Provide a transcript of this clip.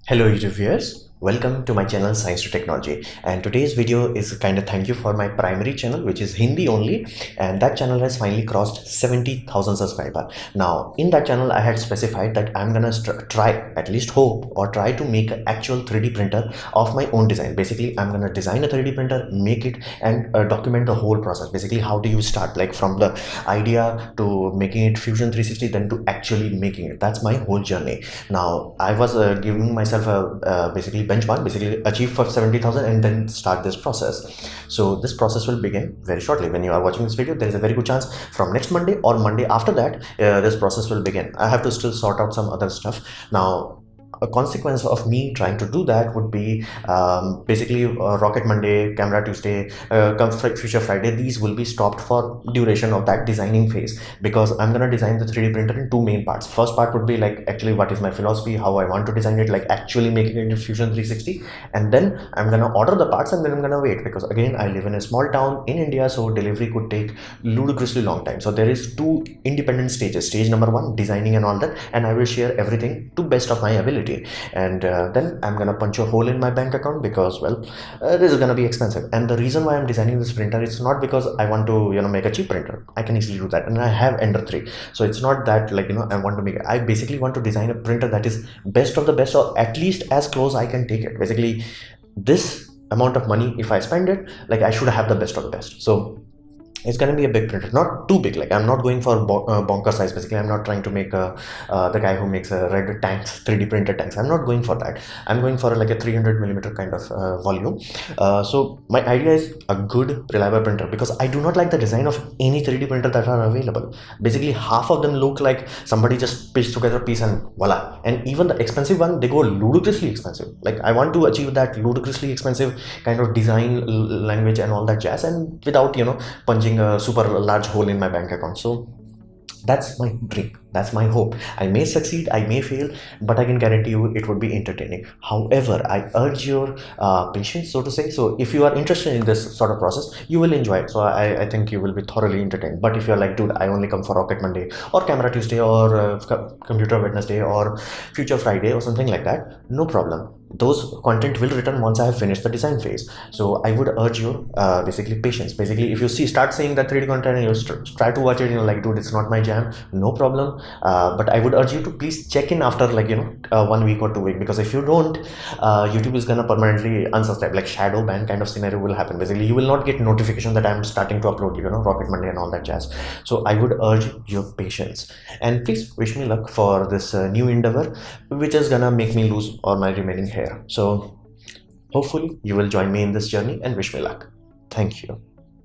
Hello YouTube viewers, welcome to my channel Science to Technology, and today's video is kind of thank you for my primary channel which is Hindi only, and that channel has finally crossed 70,000 subscribers. Now in that channel I had specified that I'm gonna try, at least hope or try to make an actual 3D printer of my own design. Basically I'm gonna design a 3D printer, make it and document the whole process. Basically how do you start, like from the idea to making it Fusion 360 then to actually making it. That's my whole journey. Now I was giving myself a basically benchmark, basically achieve for 70,000 and then start this process. So this process will begin very shortly. When you are watching this video, there is a very good chance from next Monday or Monday after that this process will begin. I have to still sort out some other stuff. Now a consequence of me trying to do that would be basically Rocket Monday, Camera Tuesday, Future Friday. These will be stopped for duration of that designing phase, because I'm gonna design the 3D printer in two main parts. First part would be like actually what is my philosophy, how I want to design it, like actually making it in Fusion 360, and then I'm gonna order the parts and then I'm gonna wait, because again I live in a small town in India, so delivery could take ludicrously long time. So there is two independent stages. Stage number one, designing and all that, and I will share everything to best of my ability. And then I'm gonna punch a hole in my bank account, because well this is gonna be expensive. And the reason why I'm designing this printer is not because I want to make a cheap printer. I can easily do that, and I have Ender 3, so it's not that like I want to make it. I basically want to design a printer that is best of the best, or at least as close I can take it. Basically this amount of money, if I spend it, like I should have the best of the best. So it's going to be a big printer, not too big. Like I'm not going for bonker size. Basically I'm not trying to make the guy who makes a red tanks, 3D printed tanks. I'm not going for that. I'm going for like a 300 millimeter kind of volume. So my idea is a good reliable printer, because I do not like the design of any 3D printer that are available. Basically half of them look like somebody just pieced together a piece and voila. And even the expensive one, they go ludicrously expensive. Like I want to achieve that ludicrously expensive kind of design language and all that jazz, and without punching a super large hole in my bank account. So that's my dream, that's my hope. I may succeed, I may fail, but I can guarantee you it would be entertaining. However, I urge your patience, so to say. So if you are interested in this sort of process, you will enjoy it. So I think you will be thoroughly entertained. But if you're like, dude, I only come for Rocket Monday or Camera Tuesday or Computer Wednesday or Future Friday or something like that, no problem. Those content will return once I have finished the design phase. So I would urge your basically patience. Basically if you start seeing that 3D content and you try to watch it, like, dude, it's not my jam, no problem. But I would urge you to please check in after like 1 week or 2 weeks, because if you don't, YouTube is gonna permanently unsubscribe, like shadow ban kind of scenario will happen. Basically you will not get notification that I'm starting to upload Rocket Monday and all that jazz. So I would urge your patience, and please wish me luck for this new endeavor, which is gonna make me lose all my remaining hair. So hopefully you will join me in this journey, and wish me luck. Thank you.